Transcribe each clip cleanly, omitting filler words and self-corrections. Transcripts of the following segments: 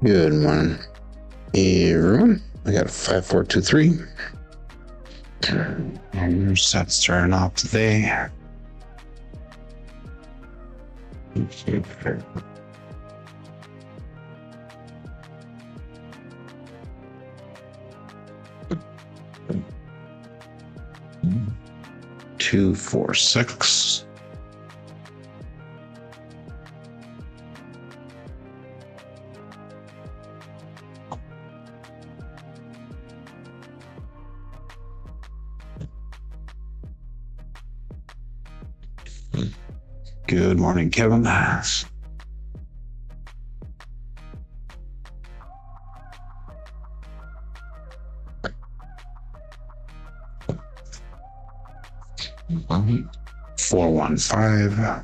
Good morning, everyone. I got a 5423. And your set starting off today. Two, 4, 6. Good morning, Kevin. Um, 415.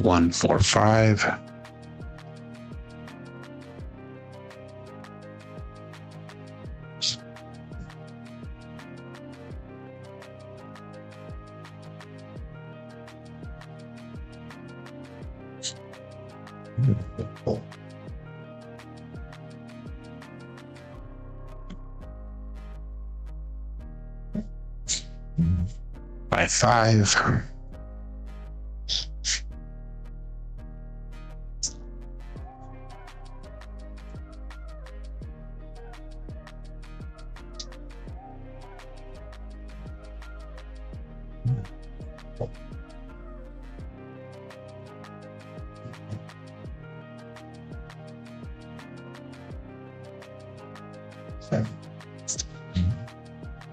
One, 4, 5. By 5.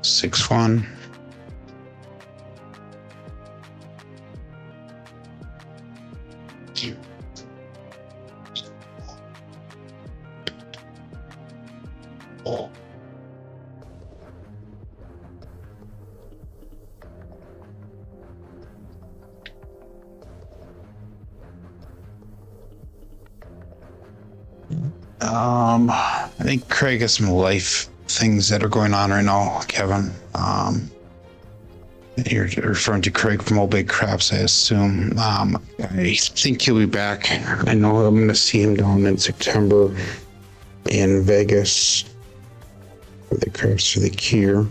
Six, 1. I think Craig has some life things that are going on right now, Kevin. You're referring to Craig from Old Big Craps, I assume. I think he'll be back. I know I'm going to see him down in September in Vegas for the Craps for the Cure.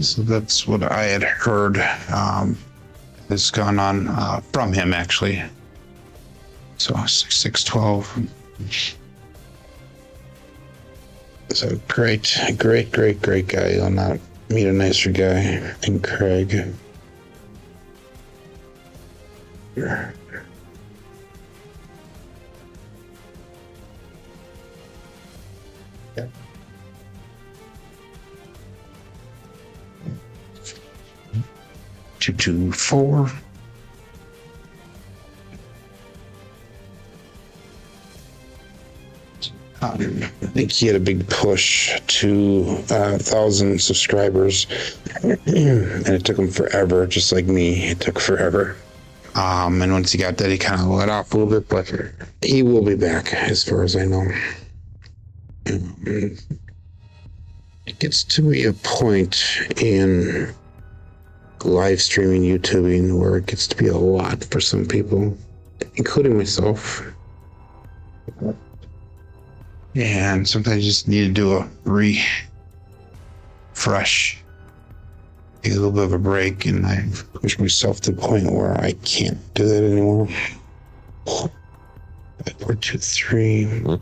So that's what I had heard has gone on from him, actually. So 612. So great guy. You'll not meet a nicer guy than Craig. Yeah. Two, 2, 4. I think he had a big push to 1,000 subscribers, and it took him forever, just like me. It took forever. And once he got that, he kind of let off a little bit, but he will be back, as far as I know. It gets to be a point in live streaming YouTubing where it gets to be a lot for some people, including myself. And sometimes you just need to do a refresh, take a little bit of a break, and I push myself to the point where I can't do that anymore. 4, 2, 3.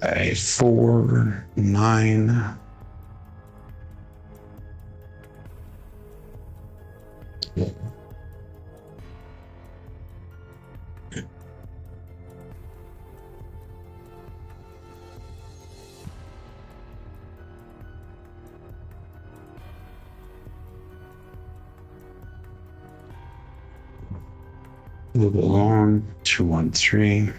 A 4, 9. Move along. 213.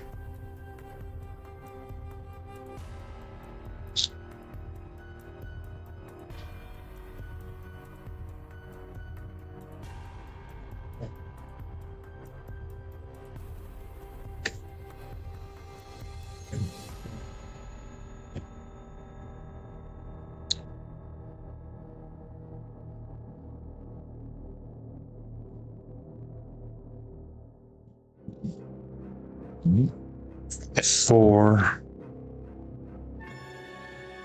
Four.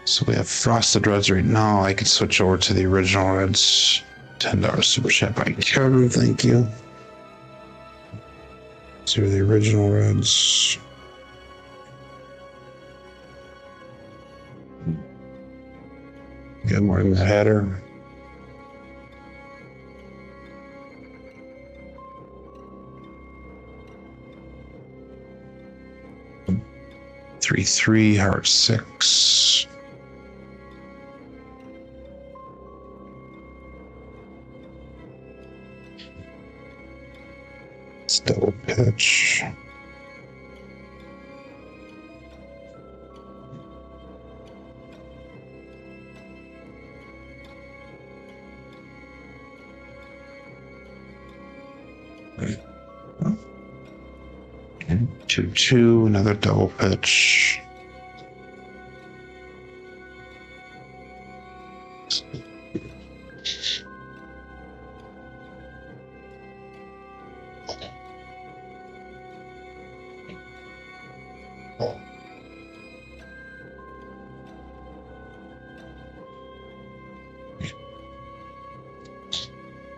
So we have frosted reds right now. I can switch over to the original reds. $10 super chat by Kevin. Thank you. So the original reds. Good morning, header. Three, heart 6. It's double pitch. Okay. 2-2, another double pitch.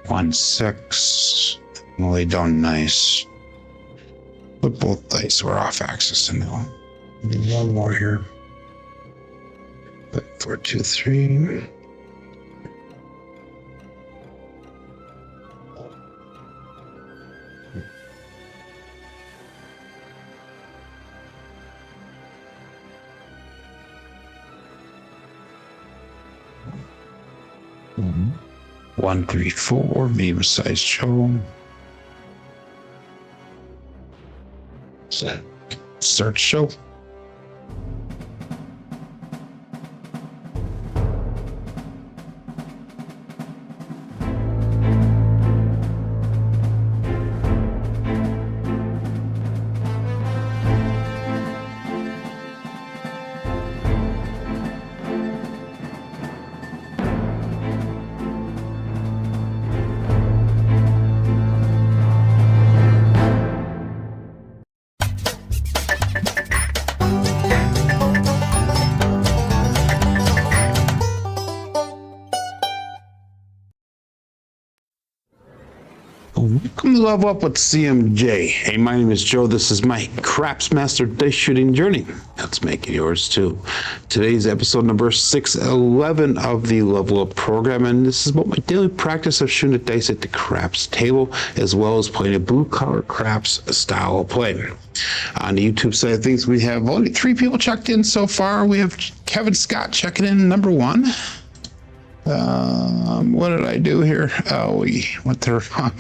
One, 6. Lay down nice. But both dice were off axis and now. One more here. 4, 2, 3. Mm-hmm. 1, 3, 4, medium sized show. Start show. Welcome to Level Up with CMJ. Hey, my name is Joe. This is my Craps Master Dice Shooting Journey. Let's make it yours too. Today's episode number 611 of the Level Up program, and this is about my daily practice of shooting the dice at the craps table, as well as playing a blue-collar craps style of play. On the YouTube side of things, we have only 3 people checked in so far. We have Kevin Scott checking in, number 1. What did I do here? Oh, we went to the wrong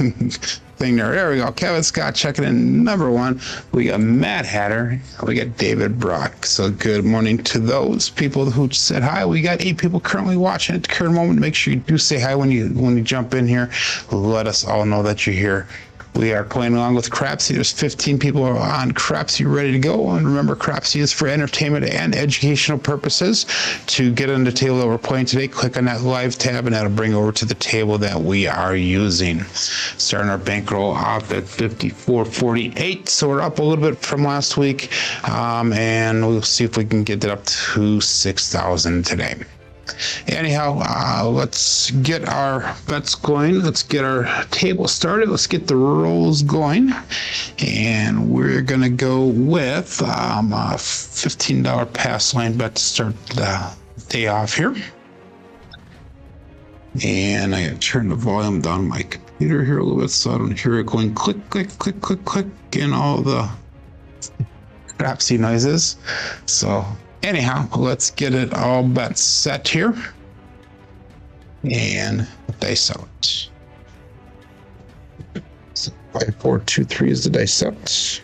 thing there. There we go. Kevin Scott checking in, number 1. We got Matt Hatter. We got David Brock. So good morning to those people who said hi. We got 8 people currently watching at the current moment. Make sure you do say hi when you jump in here. Let us all know that you're here. We are playing along with Crapsee. There's 15 people on Crapsee ready to go. And remember, Crapsee is for entertainment and educational purposes. To get on the table that we're playing today, click on that live tab and that'll bring over to the table that we are using. Starting our bankroll off at 54.48. So we're up a little bit from last week. And we'll see if we can get that up to 6,000 today. Anyhow, let's get our bets going. Let's get our table started. Let's get the rolls going. And we're going to go with a $15 pass line bet to start the day off here. And I got to turn the volume down on my computer here a little bit so I don't hear it going click, click, click, click, click, and all the crapsy noises. So anyhow, let's get it all bet set here and dice out. So 5, 4, 2, 3 is the dice set.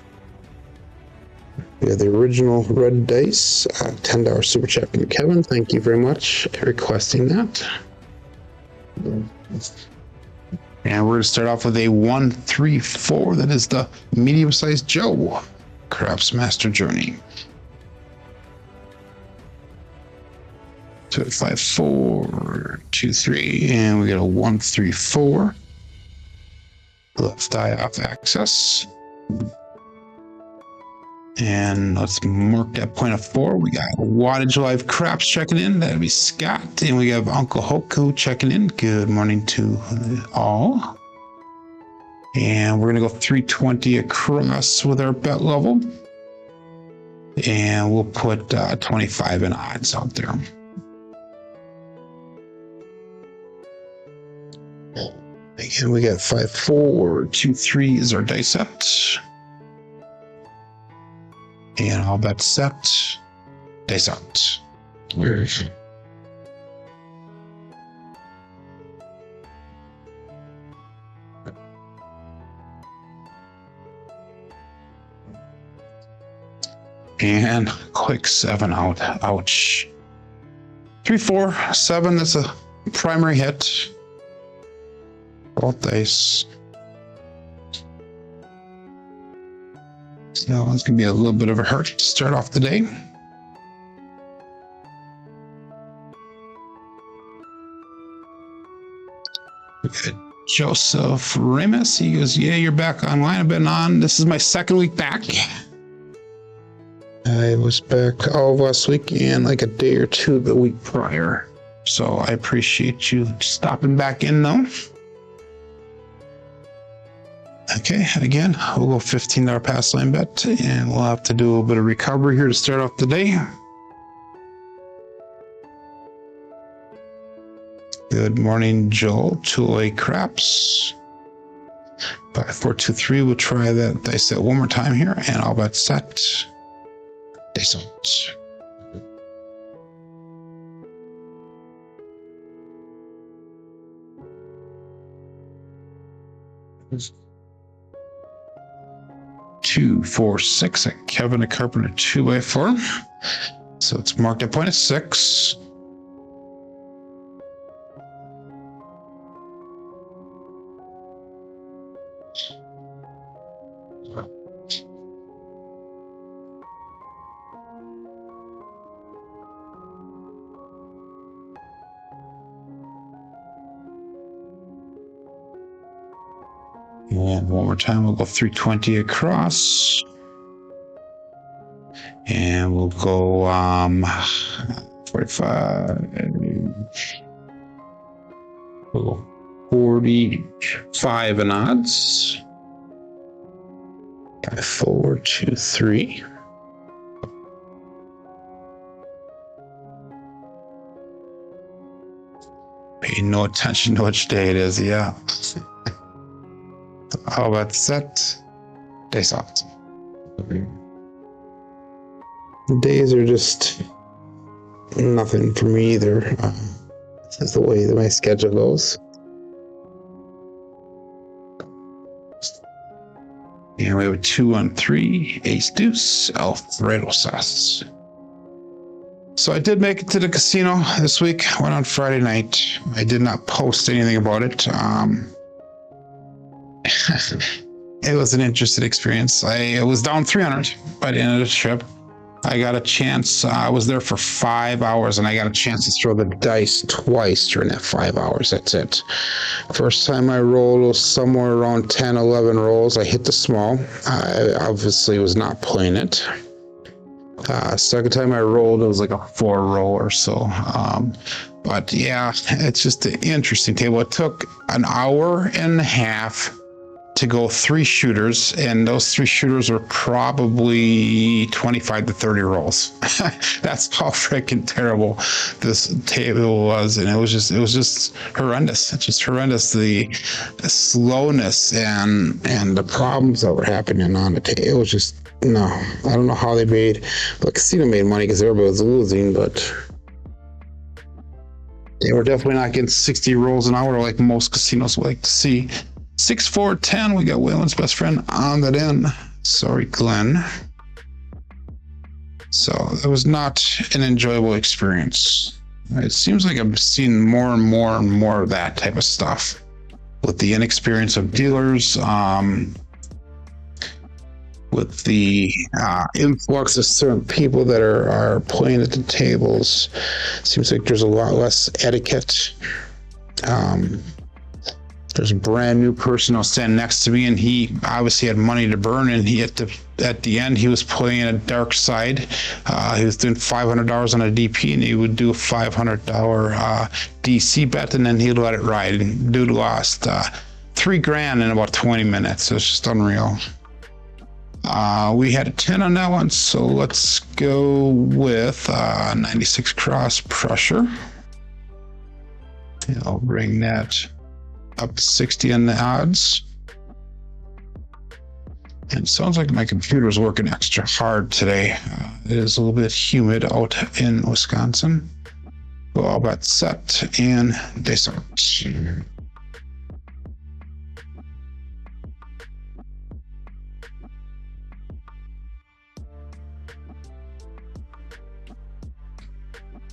We have the original red dice, $10 super chat from Kevin. Thank you very much for requesting that. And we're going to start off with a 1, 3, 4. That is the medium-sized Joe. Craps Master Journey. 2, 5, 4, 2, 3. And we got a 1, 3, 4. Left eye off access. And let's mark that point of 4. We got Wattage Live Craps checking in. That'd be Scott. And we have Uncle Hoku checking in. Good morning to all. And we're going to go 320 across with our bet level. And we'll put 25 in odds out there. Again, we got 5, 4, 2, 3 is our dice set. And all bets set. Dice out. And quick 7 out. Ouch. 3, 4, 7. That's a primary hit. Both dice. So it's going to be a little bit of a hurt to start off the day. We got Joseph Remus. He goes, yeah, you're back online. I've been on. This is my second week back. I was back all of last week and like a day or two the week prior. So I appreciate you stopping back in though. Okay, again, we'll go $15 pass line bet, and we'll have to do a little bit of recovery here to start off the day. Good morning, Joel. 208 Craps. 5, 4, 2, 3. We'll try that dice set one more time here, and all bet set. Dice out. Two, 4, 6. Kevin a Carpenter 2x4. So it's marked at point of 6. And one more time, we'll go 320 across. And we'll go 45. We'll go 45 in odds. 5, 4, 2, 3. Pay no attention to which day it is, yeah. How about set? Days off. The days are just nothing for me either. This is the way that my schedule goes. And we have a 2 on 3, ace deuce, Alfredo sauce. So I did make it to the casino this week. Went on Friday night. I did not post anything about it. It was an interesting experience. I was down 300 by the end of the trip. I got a chance. I was there for 5 hours, and I got a chance to throw the dice twice during that 5 hours. That's it. First time I rolled was somewhere around 10, 11 rolls. I hit the small. I obviously was not playing it. Second time I rolled, it was like a 4 roll or so. But yeah, it's just an interesting table. It took an hour and a half to go 3 shooters, and those 3 shooters were probably 25 to 30 rolls. That's how freaking terrible this table was, and it was just horrendous. It's just horrendous, the slowness and the problems that were happening on the table. It was just, no, I don't know how they made, the casino made money because everybody was losing, but they were definitely not getting 60 rolls an hour like most casinos would like to see. 6-4-10. We got Waylon's best friend on that end. Sorry, Glenn. So it was not an enjoyable experience. It seems like I'm seeing more and more and more of that type of stuff with the inexperience of dealers, with the influx of certain people that are playing at the tables. Seems like there's a lot less etiquette. There's a brand new person who'll stand next to me, and he obviously had money to burn, and he at the end he was playing a dark side. He was doing $500 on a DP, and he would do a $500 DC bet, and then he'd let it ride. And dude lost $3,000 in about 20 minutes. It's just unreal. We had a 10 on that one, so let's go with 96 cross pressure. And I'll bring that up to 60 on the odds. And it sounds like my computer is working extra hard today. It is a little bit humid out in Wisconsin. Well, all that set and they start.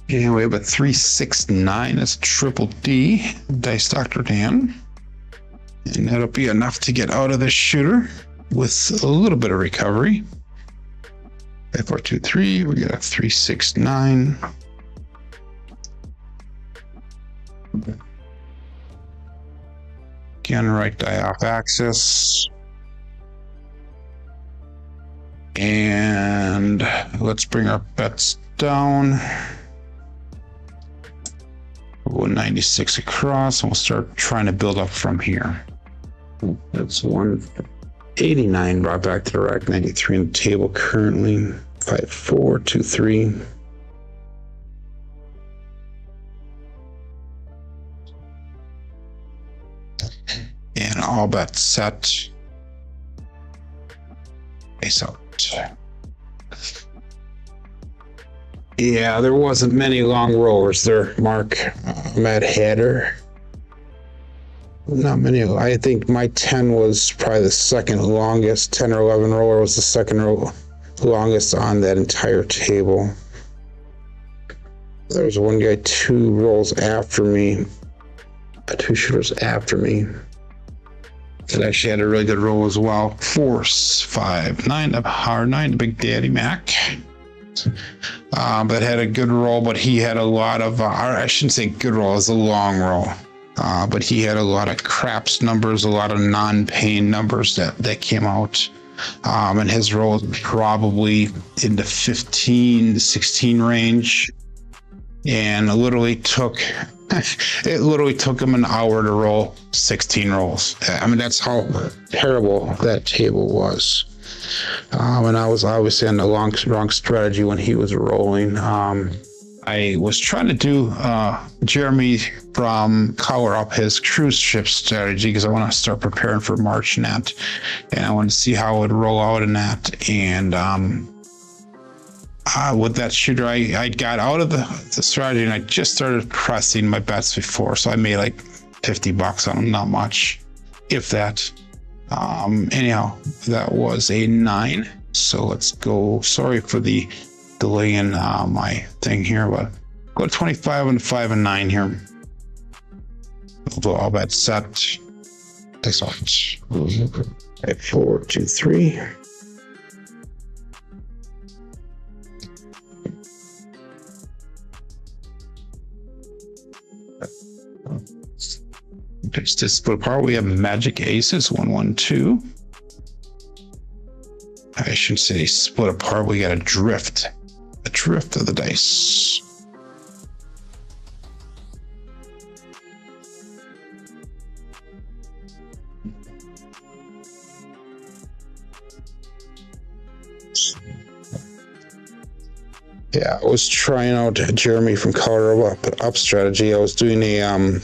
And we have a 369. That's triple D. Dice Dr. Dan. And that'll be enough to get out of this shooter with a little bit of recovery. 5, 4, 2, 3. We got a 369. Again, right die off axis. And let's bring our bets down. We'll go 96 across, and we'll start trying to build up from here. That's 189 brought back to the rack, 93 on the table currently. 5, 4, 2, 3. And all bets set. Face out. Yeah, there wasn't many long rollers there, Mark. Matt Hatter. Not many. I think my 10 was probably the second longest. 10 or 11 roller was the second longest on that entire table. There was one guy 2 rolls after me. 2 shooters after me. That actually had a really good roll as well. 4, 5, 9 of hard 9, the Big Daddy Mac. That had a good roll, but he had a lot of, I shouldn't say good roll, it was a long roll. But he had a lot of craps numbers, a lot of non-pain numbers that came out. And his roll was probably in the 15 to 16 range. And it literally took him an hour to roll 16 rolls. I mean, that's how terrible that table was. And I was obviously on the wrong strategy when he was rolling. I was trying to do Jeremy from color up his cruise ship strategy because I want to start preparing for March in that, and I want to see how it would roll out in that. And with that shooter, I got out of the strategy and I just started pressing my bets before, so I made like $50 on them, not much, if that. Anyhow, that was a 9. So let's go. Sorry for the delay in my thing here, but go to 25 and 5 and 9 here. All that set. Thanks so much. 5, 4, 2, 3. Pitch to split apart. We have magic aces 1, 1, 2. I should say split apart. We got a drift of the dice. Yeah, I was trying out Jeremy from color up strategy. I was doing a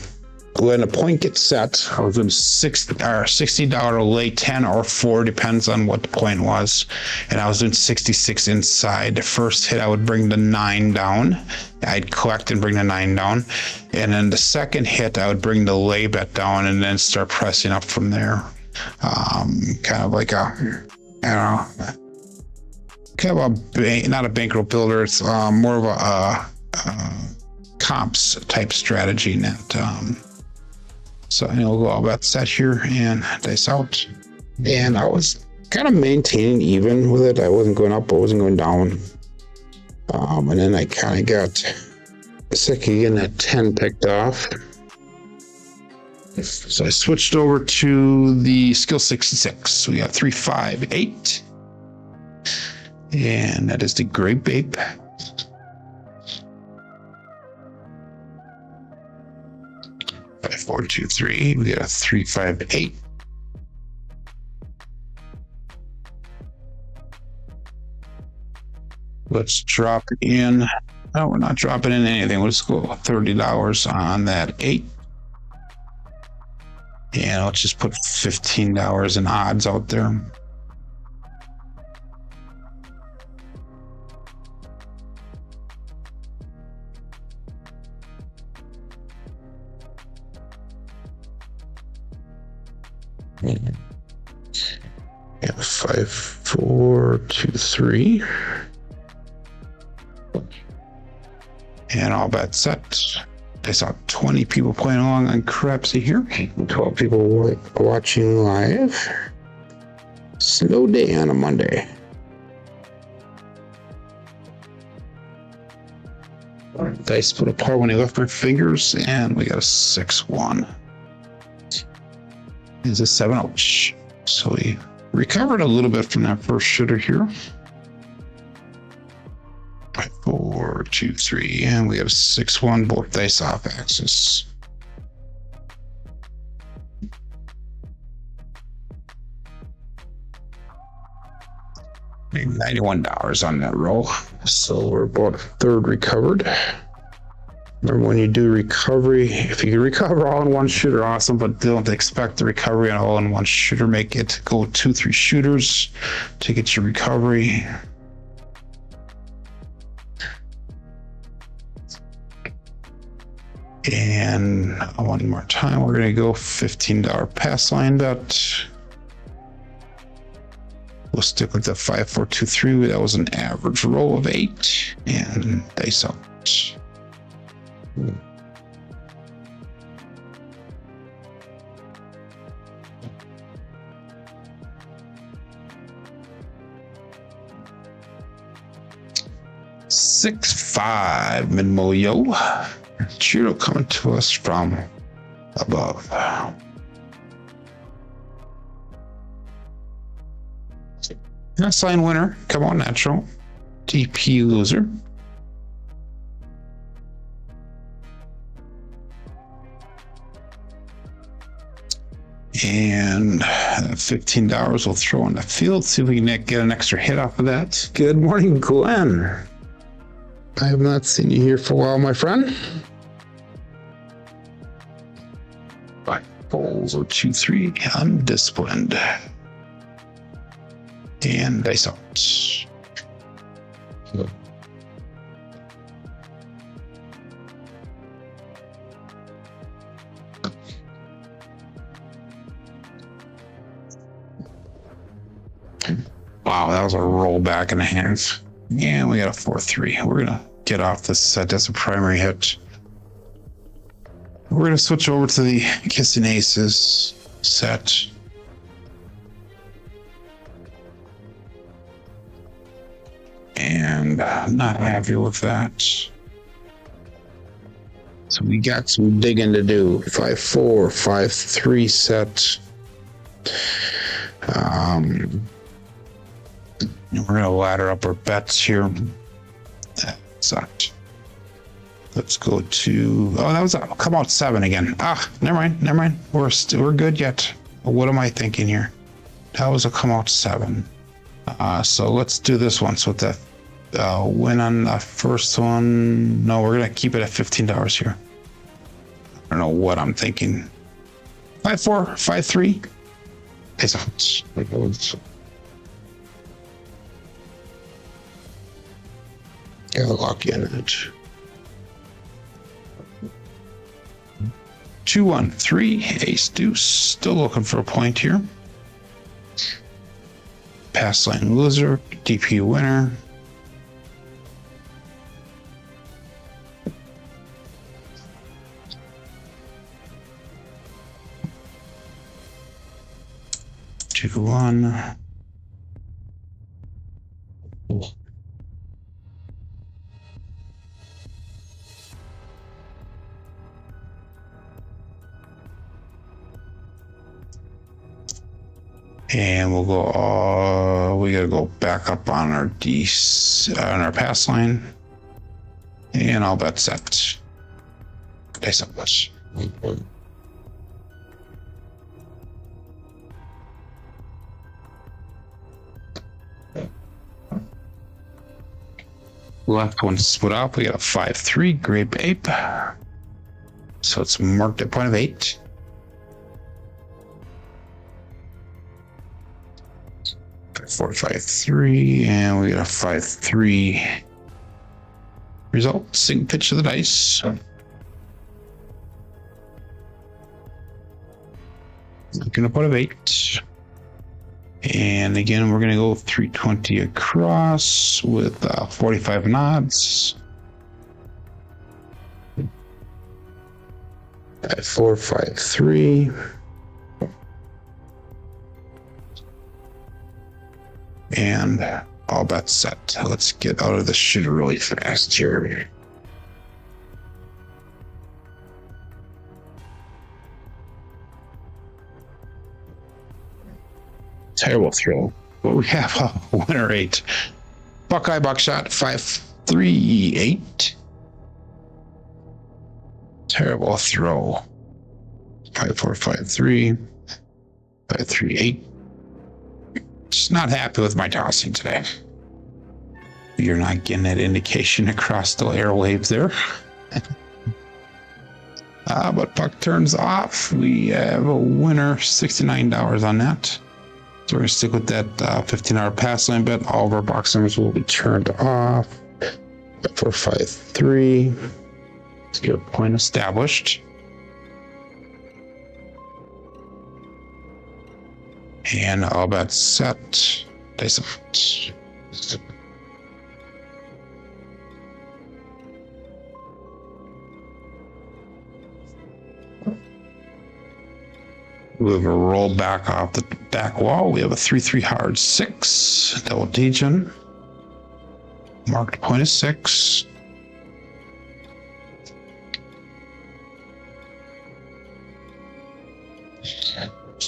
when a point gets set, I was doing $60 lay 10 or 4, depends on what the point was. And I was doing 66 inside. The first hit, I would bring the 9 down. I'd collect and bring the 9 down. And then the second hit, I would bring the lay bet down and then start pressing up from there. Kind of like a, I don't know, kind of a, not a bankroll builder. It's more of a comps type strategy net. So we'll go all bet set here and dice out. And I was kind of maintaining even with it. I wasn't going up, I wasn't going down. And then I kind of got sick again, that 10 picked off. So I switched over to the skill 66. We got 3, 5, 8. And that is the Grape Ape. 5, 4, 2, 3. We got a 3, 5, 8. Let's drop in. No, we're not dropping in anything. Let's go $30 on that 8. And let's just put $15 in odds out there. Yeah, 5, 4, 2, 3. And all bet set. I saw 20 people playing along on Crapsee here. 12 people watching live. Slow day on a Monday. Dice put apart when I left my fingers, and we got a 6-1. Is a 7-0. So we recovered a little bit from that first shooter here. 5, 4, 2, 3, and we got a 6-1, both dice off axis. Made $91 on that roll, so we're about a third recovered. Remember, when you do recovery, if you can recover all in one shooter, awesome, but don't expect the recovery on all in one shooter. Make it go 2, 3 shooters to get your recovery. And one more time, we're going to go $15 pass line bet. We'll stick with the 5, 4, 2, 3. That was an average roll of 8, and dice out. $6-5 Minmoyo. Chiro coming to us from above. Sign winner, come on, natural. DP loser. And $15 we'll throw on the field, see if we can get an extra hit off of that. Good morning, Glenn. I have not seen you here for a while, my friend. 5 balls or 2, 3, undisciplined. And dice out. Wow, that was a roll back and a half. And we got a 4-3. We're gonna get off this set. That's a primary hit. We're gonna switch over to the Kissing Aces set. And I'm not happy with that. So we got some digging to do. 5-4, 5-3 set. We're going to ladder up our bets here. That sucked. Let's go to... Oh, that was... Come out 7 again. Ah, never mind. We're good yet. What am I thinking here? That was a come out 7. So let's do this one. So with the win on the first one... No, we're going to keep it at $15 here. don't know what I'm thinking. 5-4, 5-3. Gotta lock in it. 2-1-3, ace deuce. Still looking for a point here. Pass line loser, DP winner. Two, one. And we'll go, we gotta go back up on our on our pass line. And I'll bet set. Dice up much. Left one split up. We got a 5-3 grape ape. So it's marked at point of 8. Four, 5-3, and we got a 5-3 result. Single pitch of the dice. Looking up out of 8. And again, we're going to go 320 across with 45 nods. 4, 5-3. And all bets set. Let's get out of this shit really fast here. Terrible throw. But we have a winner 8. Buckeye Buckshot 5-3-8. Terrible throw. 5-4-5-3. 5-3-8. Just not happy with my tossing today. You're not getting that indication across the airwaves there. But puck turns off. We have a winner, $69 on that. So we're going to stick with that 15-hour pass line bet. All of our box numbers will be turned off. 4-5-3. Let's get a point established. And all bets set. Dice up. We have a roll back off the back wall. We have a 3-3 hard 6. Double degen. Marked point of 6.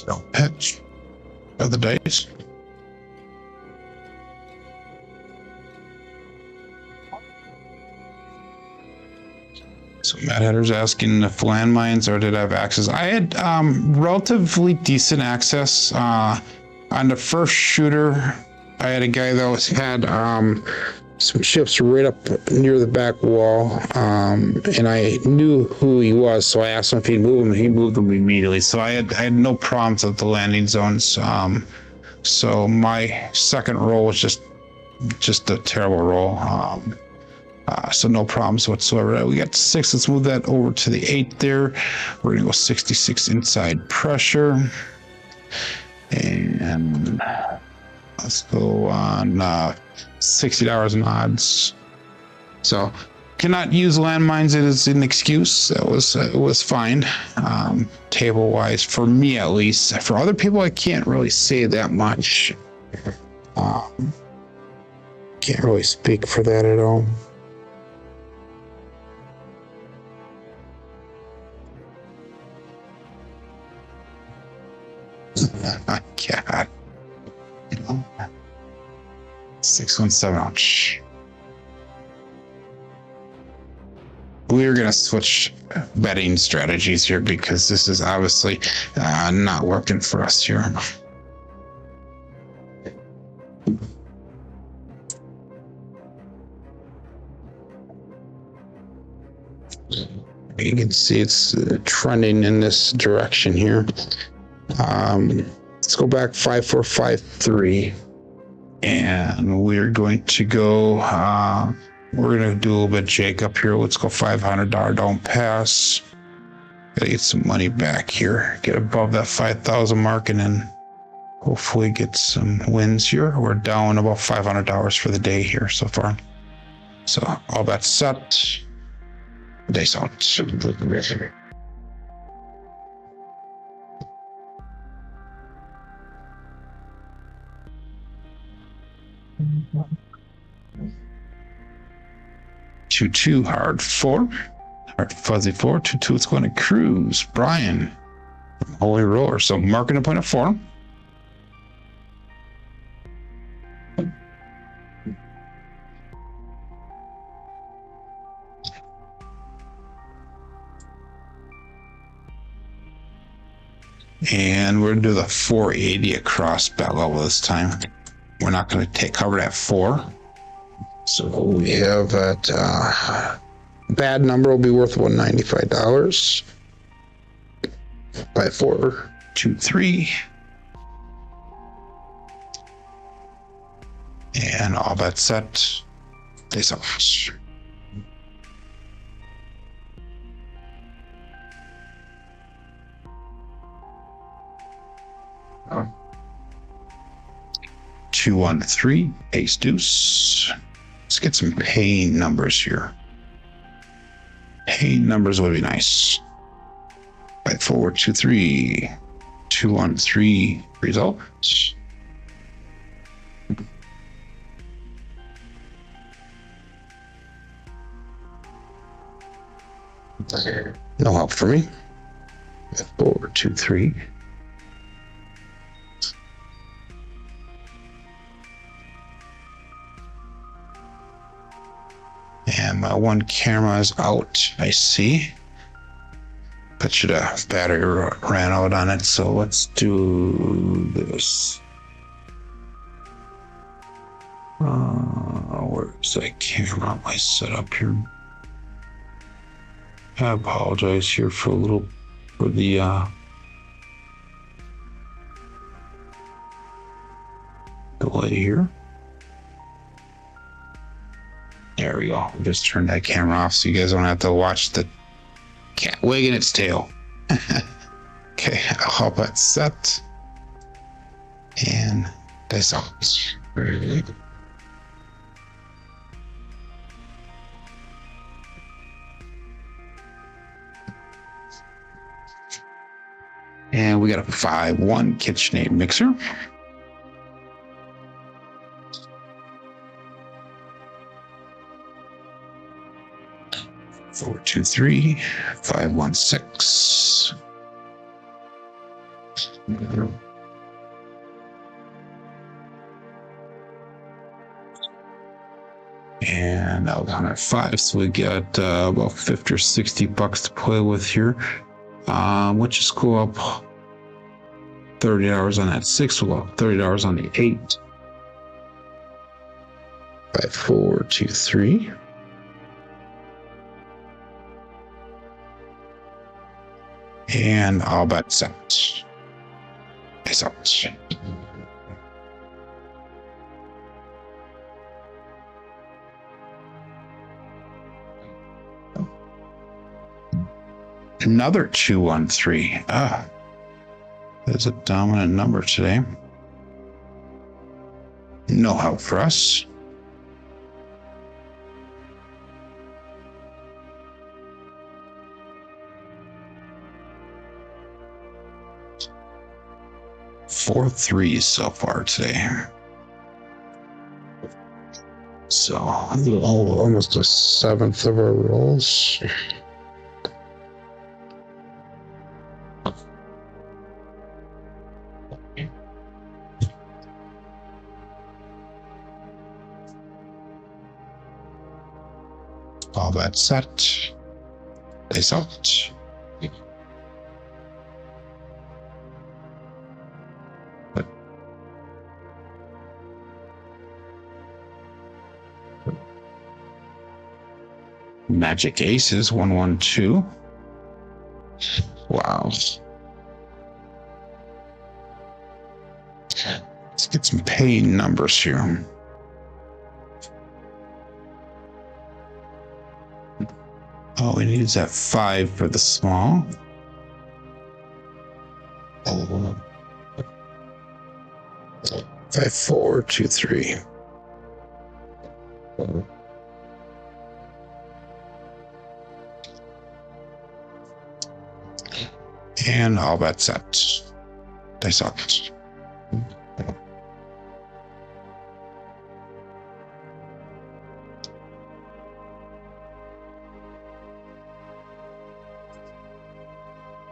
No pitch of the dice. So Matt Hedder's asking if landmines or did I have access. I had relatively decent access on the first shooter. I had a guy that had some ships right up near the back wall, and I knew who he was, so I asked him if he'd move them. He moved them immediately, so I had no problems with the landing zones. So my second roll was just a terrible roll. So no problems whatsoever. We got 6. Let's move that over to the 8 there. We're gonna go 66 inside pressure, and let's go on $60 in odds. So cannot use landmines as an excuse. That was fine. Table wise, for me at least. For other people, I can't really say that much. Can't really speak for that at all. God. 617. Ouch. We're gonna switch betting strategies here because this is obviously not working for us here. You can see it's trending in this direction here. Let's go back 5453, and we're going to go. We're going to do a little bit of Jake up here. Let's go $500 don't pass. Gotta get some money back here. Get above that 5,000 mark, and then hopefully get some wins here. We're down about $500 for the day here so far. So all that's set. Days out. 2-2 hard 4. Hard fuzzy 4. 2-2. It's going to Cruise. Brian. Holy Roller. So marking a point of 4. And we're going to do the 480 across bet level this time. We're not going to take cover at 4. So we have that bad number will be worth $195 by 4, 2, 3. And all that set. Face off. Oh. 2, 1, 3, ace deuce. Let's get some pain numbers here. Pain numbers would be nice. 5, 4, 2, 3, 2, 1, 3 results. No help for me. 5, 4, 2, 3. And my one camera is out, I see. Bet you the battery ran out on it, so let's do this. Where's that camera? My setup here. I apologize here for the delay here. There we go. Just turn that camera off so you guys don't have to watch the cat wagging its tail. Okay, I'll help that set. And that's all. And we got a 5-1 KitchenAid mixer. 4, 2, 3, 5, 1, 6. And now down at 5, so we got about 50 or 60 bucks to play with here. We'll just go up $30 on that 6. We'll go up $30 on the 8. 5, 4, 2, 3. And all but set. It's out. Another 2, 1, 3. There's a dominant number today. No help for us. Four threes so far today. So almost a seventh of our rolls. All that set. Face out. Magic aces, 1, 1, 2. Let's get some paying numbers here. All we need is that 5 for the small. 5, 4, 2, 3. And all bets set. Dice out.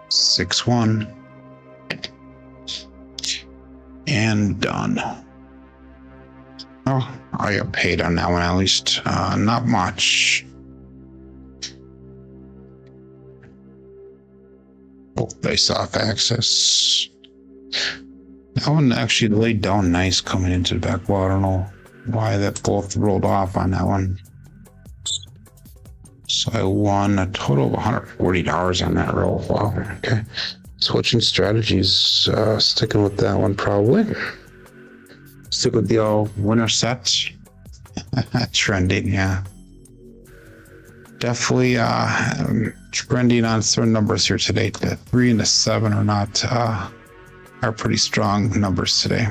Six, 1. And done. Oh, I got paid on that one at least. Not much. Dice off access. That one actually laid down nice coming into the back wall. I don't know why that both rolled off on that one. So I won a total of $140 on that roll. Wow. Okay. Switching strategies. Sticking with that one probably. Stick with the all winner set. Trending, yeah. Definitely trending on certain numbers here today. The 3 and the 7 are not are pretty strong numbers today.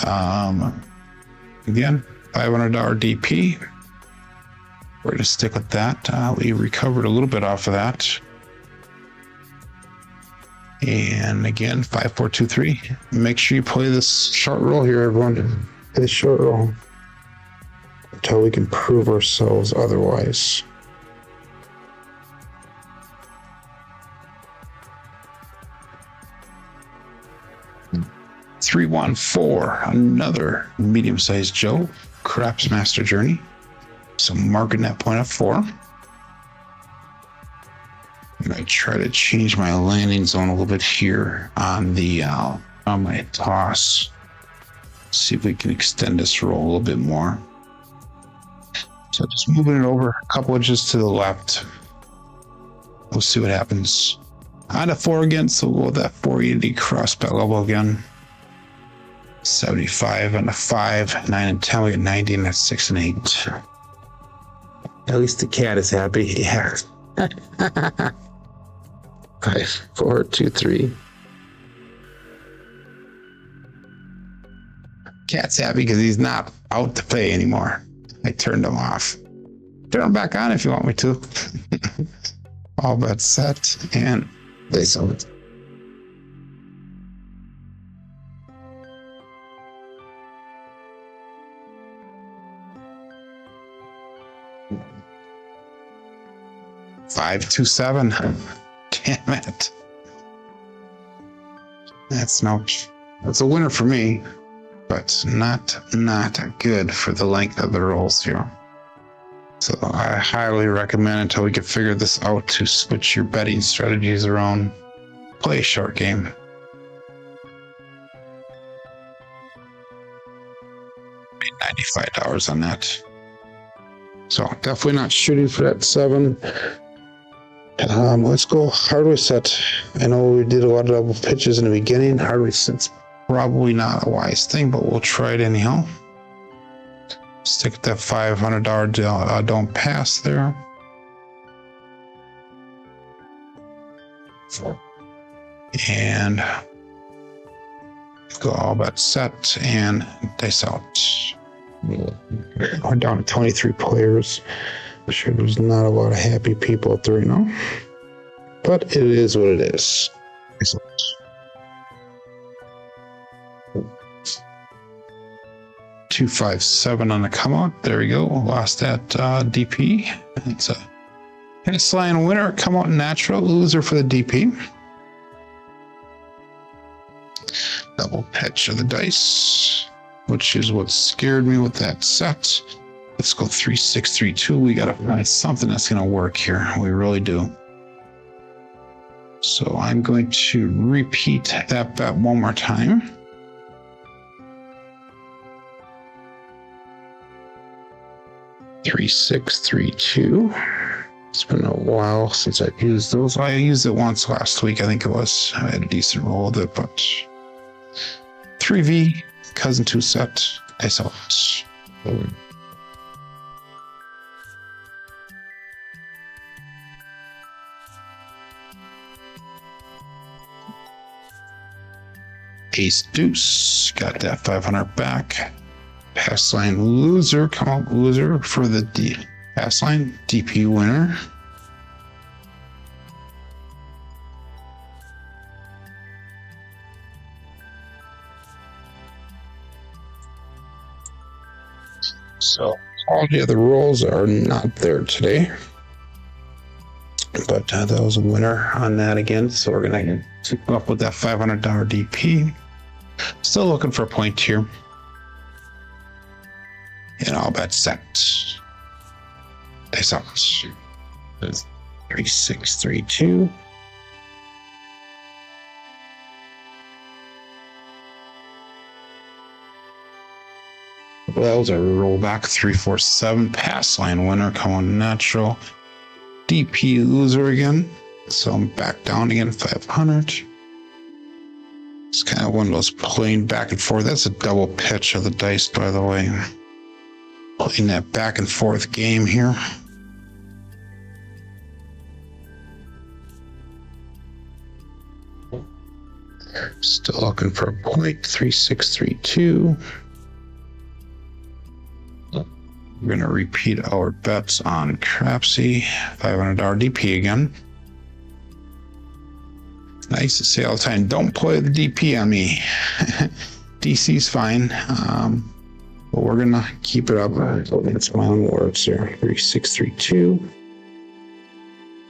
Again, $500 DP. We're going to stick with that. We recovered a little bit off of that. And again, 5, 4, 2, 3. Make sure you play this short roll here, everyone. Play this short roll until we can prove ourselves otherwise. Three, 1, 4. Another medium-sized Joe. Craps Master Journey. So marking that point of 4. I'm going to try to change my landing zone a little bit here on the on my toss. See if we can extend this roll a little bit more. So just moving it over a couple inches to the left. We'll see what happens. On a 4 again, so we'll go with that 480 cross bet level again. 75 on the 5, 9 and 10. We get 90, and that's 6 and 8. At least the cat is happy. Yeah. 5, 4, 2, 3. Cat's happy because he's not out to pay anymore. I turned him off. Turn him back on if you want me to. All bets set, and they sold it. $5, 2, 7. Damn it. That's a winner for me, but not good for the length of the rolls here. So I highly recommend, until we can figure this out, to switch your betting strategies around. Play a short game. $95 on that. So definitely not shooting for that 7. Let's go hardway set. I know we did a lot of double pitches in the beginning. Hardway set's probably not a wise thing, but we'll try it anyhow. Stick with that $500 don't pass there. And go all bet set and dice out. We're down to 23 players. I'm sure there's not a lot of happy people out there, you know. But it is what it is. 2, 5, 7 on the come out. There we go. Lost that DP. It's a Hits line winner, come out natural, loser for the DP. Double pitch of the dice, which is what scared me with that set. Let's go 3, 6, 3, 2. We gotta find something that's gonna work here. We really do. So I'm going to repeat that bet one more time. Three, 6, 3, 2. It's been a while since I've used those. I used it once last week, I think it was. I had a decent roll with it, but 3V, cousin 2 set, I saw it. Ace deuce, got that 500 back. Pass line loser, come out loser for the pass line DP winner. So all the other rolls are not there today, but that was a winner on that again. So we're gonna keep up with that $500 DP. Still looking for a point here. And all bet set. That's out. 3632. Well, that was a rollback 347 pass line winner coming natural. DP loser again. So I'm back down again 500. It's kind of one of those playing back and forth. That's a double pitch of the dice, by the way. Playing that back and forth game here. Still looking for a point. 3632. We're going to repeat our bets on Crapsee. $500 DP again. I used to say all the time, don't play the DP on me. DC's fine. But we're going to keep it up. That's my own words here. 3632.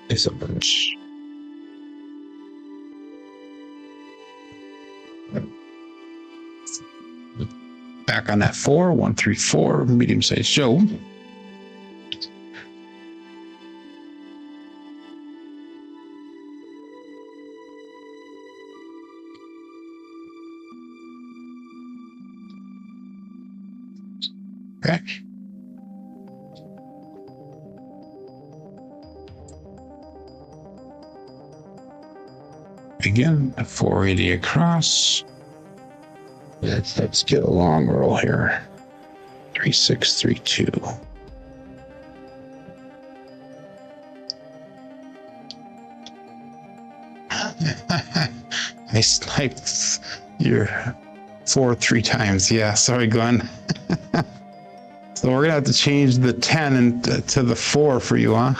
It's a bunch. Back on that 134, medium-sized Joe. Okay. Again, a 480 across. Let's get a long roll here. 3632. I sniped your 4 3 times. Yeah, sorry, Glenn. So we're gonna have to change the 10 to the 4 for you, huh?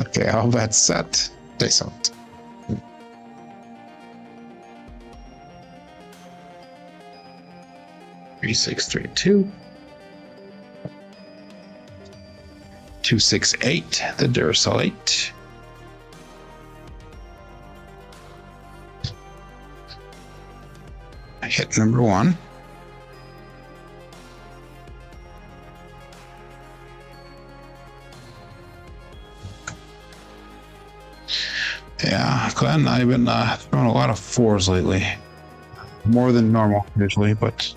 Okay, all that set. Dice out. 3632. 268, the Duracell 8. Hit number 1. Yeah, Glenn, I've been throwing a lot of 4s lately. More than normal usually, but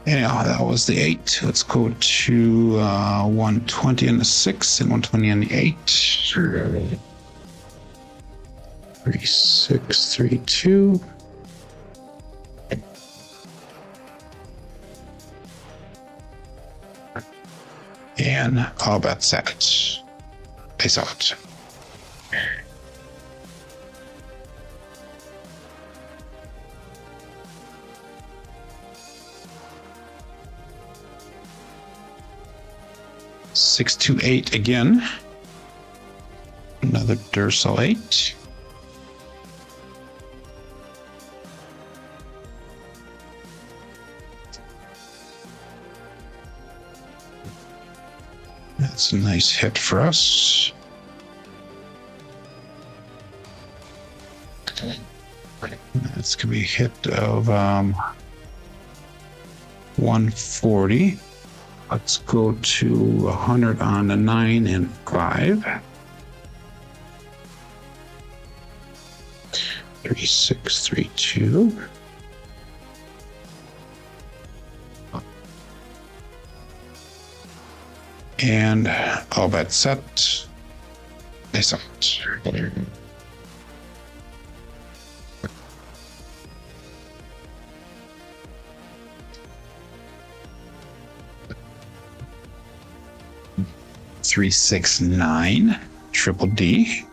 anyhow, that was the 8. Let's go to 120 on the 6 and 120 on the 8. 3632. And all bets set. Peace out. $628 again. Another Duracell 8. That's a nice hit for us. That's gonna be a hit of 140. Let's go to 100 on the 9 and 5. 3632. And all bets set. Nice out. 369 triple D.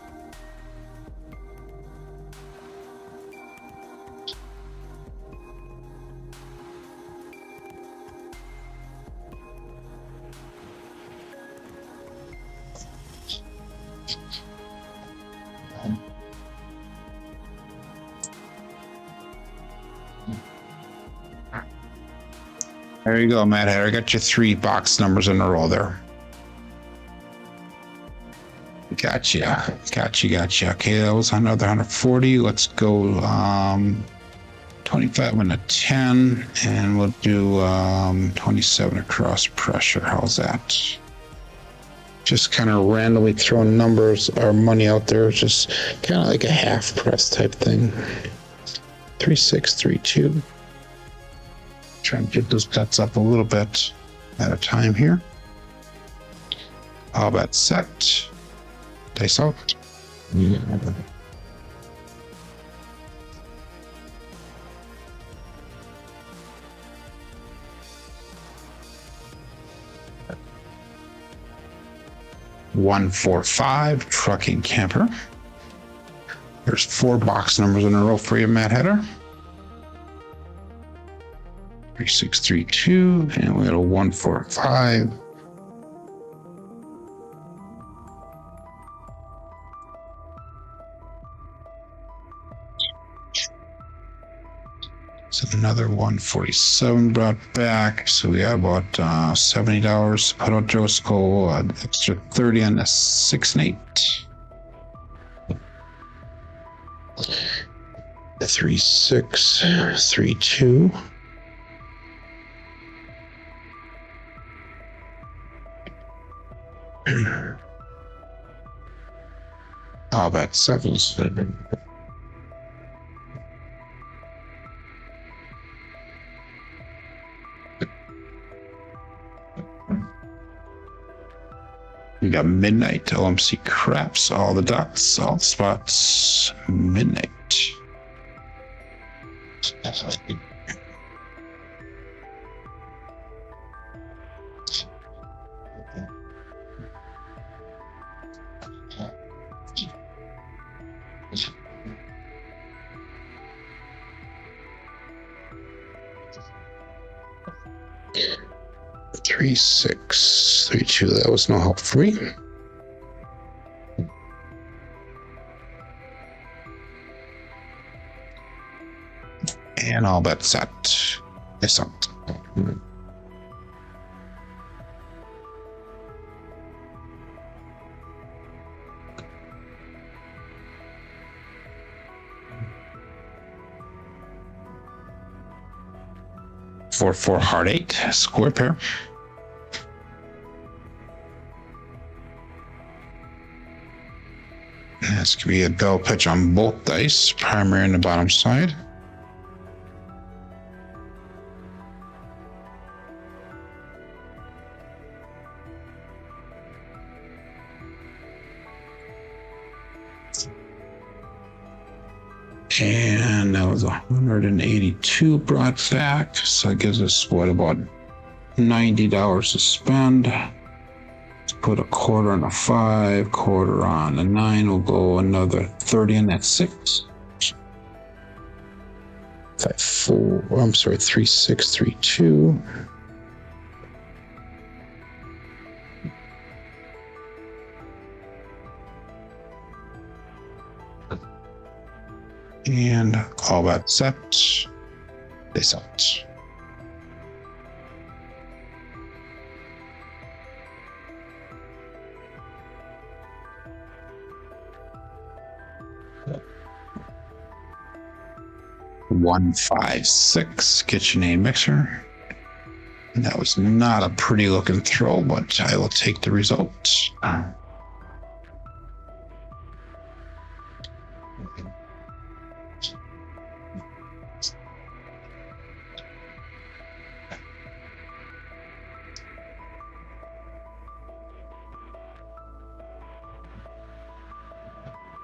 There you go, Mad Hatter. I got your 3 box numbers in a row there. Gotcha. Okay, that was another 140. Let's go 25 and a 10, and we'll do 27 across pressure. How's that? Just kind of randomly throwing numbers or money out there. Just kind of like a half press type thing. 3632. Try and get those bets up a little bit at a time here. All bet set. Dice out. Yeah. $145 trucking camper. There's 4 box numbers in a row for you, Mad Hatter. 3632, and we got a 145. So another 147 brought back. So we got about $70 to put out Joe's goal, extra 30 on the 6 and 8. The 3632. How about 7? We got midnight, OMC craps, all the dots, all the spots, midnight. Three, 6, 3, 2. That was no help for me. And all bet set. Yes, up. For hard 8 square pair. This could be a bell pitch on both dice, primary and the bottom side. And that was 182 brought back. So it gives us what, about $90 to spend. Let's put a quarter on a 5, quarter on a 9. We'll go another 30 on that 6. 5, 4. I'm sorry, 3, 6, 3, 2. And all that set. This out. $156 KitchenAid mixer. And that was not a pretty looking throw, but I will take the results.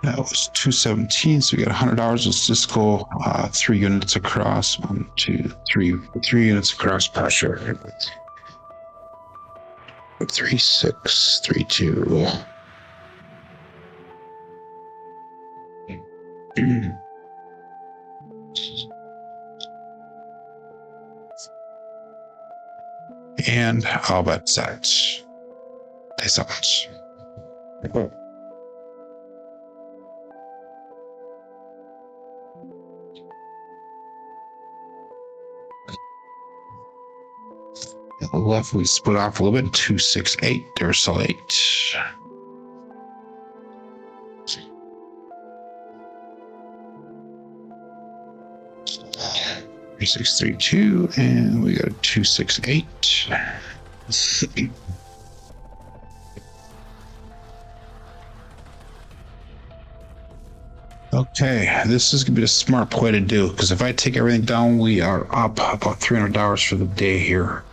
That was 217. So we got $100. Let's just go 3 units across. 1, 2, 3. 3 units across pressure. 3, 6, 3, 2. And all bet set. They such. Left, we split off a little bit. 2, 6, 8. There's all 8. 3, 6, 3, 2, and we got a 2, 6, 8. Okay, this is gonna be the smart play to do, because if I take everything down, we are up about $300 for the day here.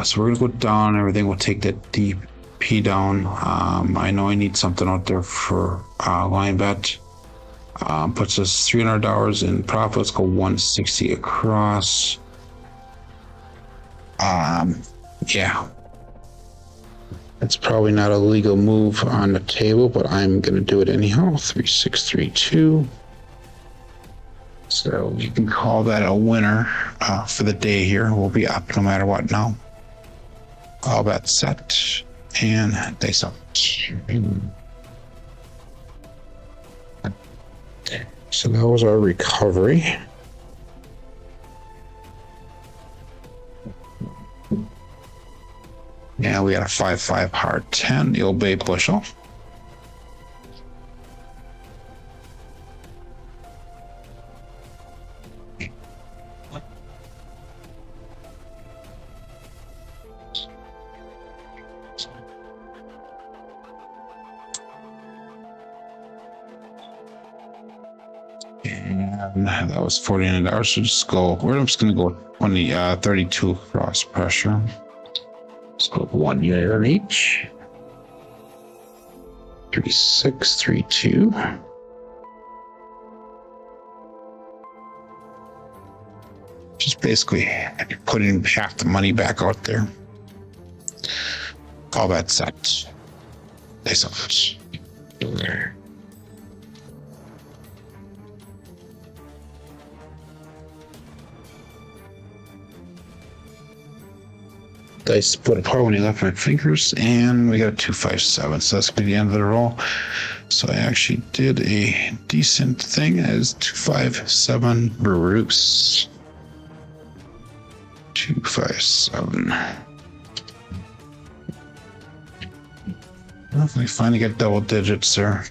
So we're gonna go down everything. We'll take that DP down. I know I need something out there for line bet. Puts us $300 in profit. Let's go 160 across. Yeah. It's probably not a legal move on the table, but I'm going to do it anyhow. 3, 6, 3, 2. So you can call that a winner for the day here. We'll be up no matter what now. All that set. And they sell. So that was our recovery. Yeah, we got a 5-5 hard 10, the old bay bushel. And that was $49. So just go, we're just going to go 32 cross pressure. Let's go 1 unit on each. 3, 6, 3, 2. Just basically putting half the money back out there. All that set. They so much. There. Dice split apart when he left my fingers, and we got a 257, so that's gonna be the end of the roll. So I actually did a decent thing as 257 Bruce. 257. Well, we finally get double digits there.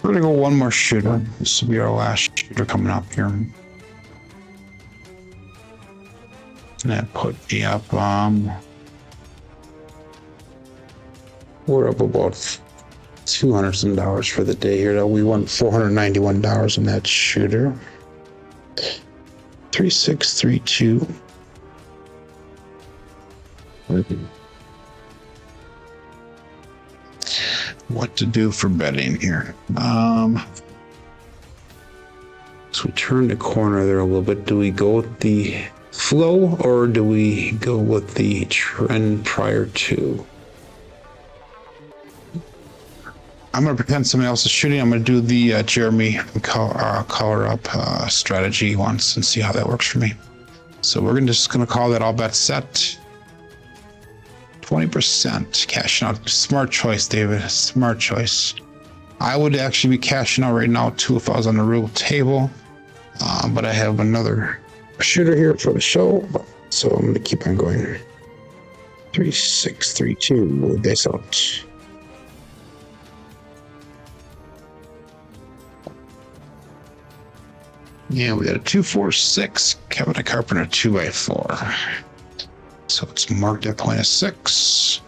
We're gonna go one more shooter. This will be our last shooter coming up here. And that put me up. We're up about $200 some for the day here. We won $491 on that shooter. 3, 6, 3, 2. What to do for betting here? So we turn the corner there a little bit. Do we go with the flow or do we go with the trend prior to? I'm going to pretend somebody else is shooting. I'm going to do the Jeremy color up strategy once and see how that works for me. So we're just going to call that all bets set. 20% cashing out. Smart choice, David. Smart choice. I would actually be cashing out right now too if I was on the real table. But I have another shooter here for the show. So I'm going to keep on going. 3, 6, 3, 2. This out. Yeah, we got a 2, 4, 6. Kevin a Carpenter 2x4. So it's marked at point of 6.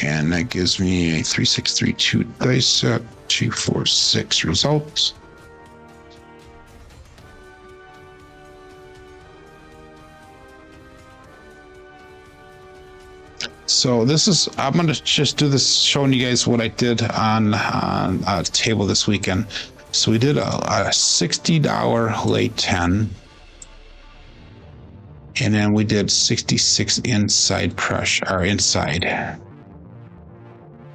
And that gives me a 3, 6, 3, 2 dice set, 2, 4, 6 results. So I'm going to just do this, showing you guys what I did on a table this weekend. So we did a $60 late 10. And then we did 66 inside pressure, or inside.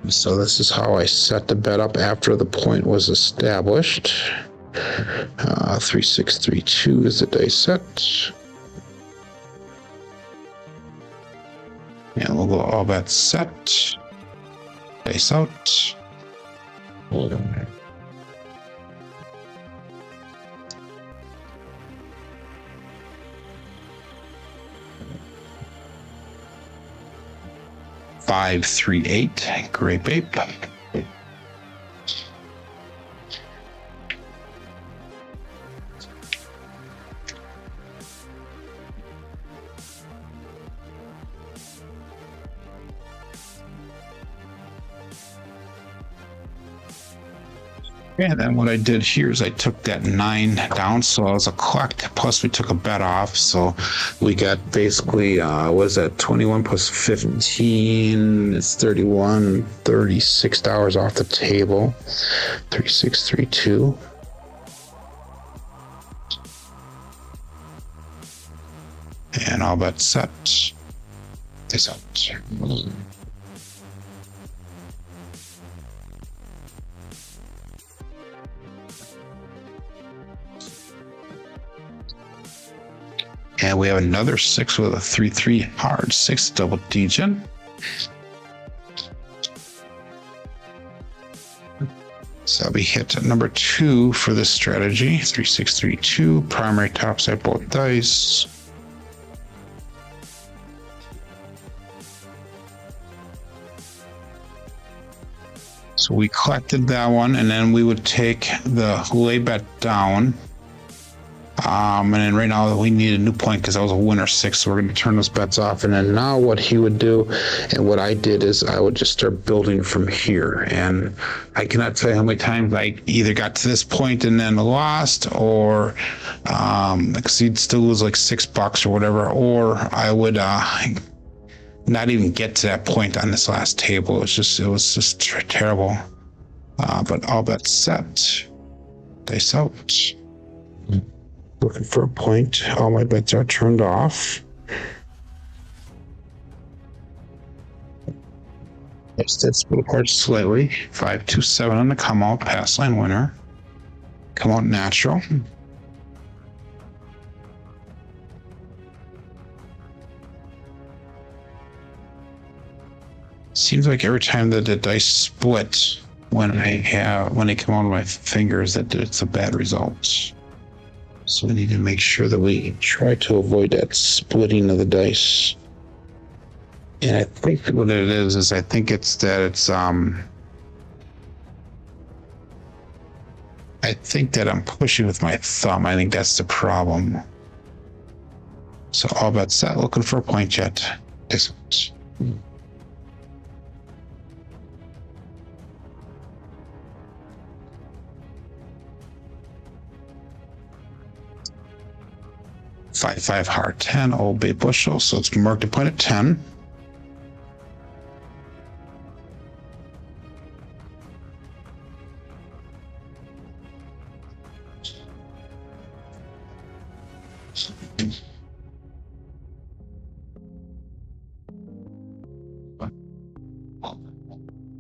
So this is how I set the bet up after the point was established. 3632 is the dice set. And we'll go all bets set. Dice out. Five, 3, 8. Grape ape. And then what I did here is I took that 9 down, so it was a collect, plus we took a bet off, so we got basically, what is that, 21 plus 15, it's 31, $36 off the table, 3632. And all bets set. This out. And we have another 6 with a 3-3 hard 6 double degen. So I'll be hit at number 2 for this strategy. 3632, primary topside both dice. So we collected that one, and then we would take the lay bet down. And then right now we need a new point because that was a winner 6, so we're going to turn those bets off. And then now what he would do, and what I did, is I would just start building from here. And I cannot tell you how many times I either got to this point and then lost, or because he'd still lose like $6 or whatever, or I would not even get to that point on this last table. It was just terrible. But all bets set. Dice out. Looking for a point. All my bets are turned off. Instead, split apart slightly. 527 on the come out. Pass line winner. Come out natural. Seems like every time that the dice split when they come on my fingers, that it's a bad result. So we need to make sure that we try to avoid that splitting of the dice. And I think what it is I think it's that it's I think that I'm pushing with my thumb. I think that's the problem. So all bets set, looking for a point yet. Isn't. 5-5 hard 10, Old Bay bushel, so it's marked a point at 10.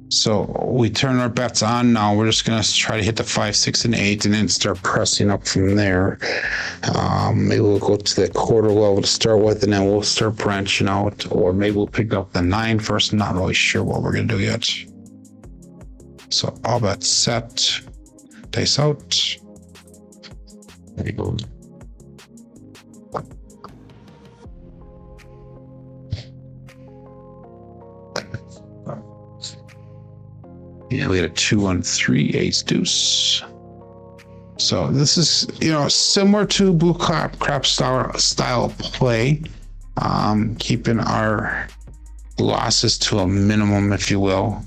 So we turn our bets on now. We're just going to try to hit the 5, 6, and 8 and then start pressing up from there. Maybe we'll go to the quarter level to start with, and then we'll start branching out. Or maybe we'll pick up the 9 first. I'm not really sure what we're going to do yet. So all bets set. Dice out. There you go. Yeah, we had a 2-1-3 ace deuce. So this is, similar to blue crap style play, keeping our losses to a minimum, if you will,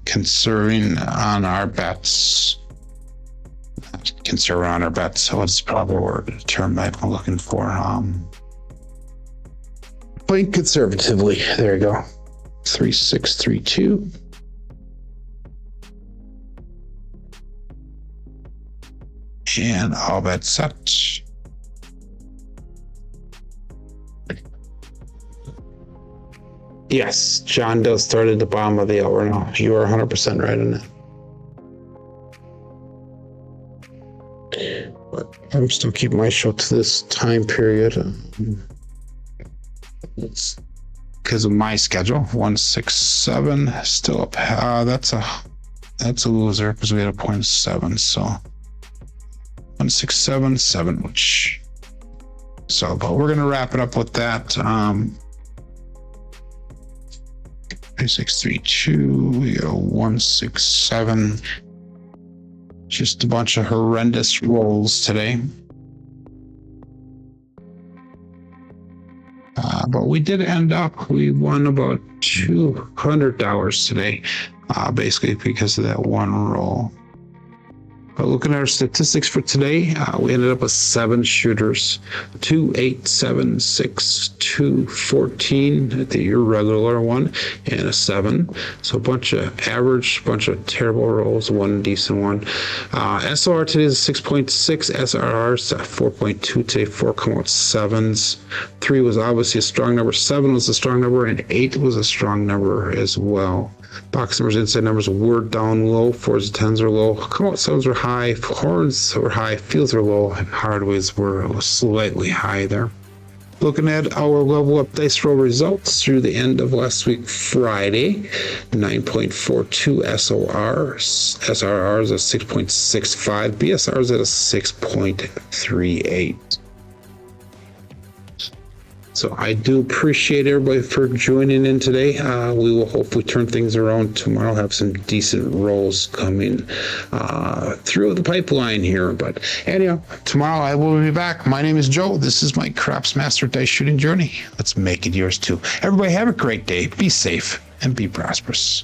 conserving on our bets. Conserving on our bets. So it's probably the term I'm looking for. Playing conservatively. There you go. 3632. And all bets set. Yes, John does start at the bottom of the hour now. You are 100% right on that. But I'm still keeping my show to this time period. It's because of my schedule. 167 still up. That's a loser because we had a 0.7. So 167.7, which. So, but we're gonna wrap it up with that. 3632. We got 167. Just a bunch of horrendous rolls today. But we did end up, we won about $200 today, basically because of that one roll. But looking at our statistics for today, we ended up with 7 shooters, 2, 8, 7, 6, 2, 14, the irregular one, and a 7. So a bunch of average, bunch of terrible rolls, one decent one. SOR today is 6.6, SRR is 4.2 today, 4 come out 7s. 3 was obviously a strong number, 7 was a strong number, and 8 was a strong number as well. Box numbers, inside numbers were down low. 4s and 10s are low. Come out 7s were high. Horns were high. Fields were low. And hardways were slightly high there. Looking at our level up dice roll results through the end of last week, Friday, 9.42 SORs. SRRs at 6.65. BSRs at a 6.38. So I do appreciate everybody for joining in today. We will hopefully turn things around tomorrow, have some decent rolls coming through the pipeline here. But anyhow, tomorrow I will be back. My name is Joe. This is my Craps Master Dice Shooting Journey. Let's make it yours too. Everybody have a great day. Be safe and be prosperous.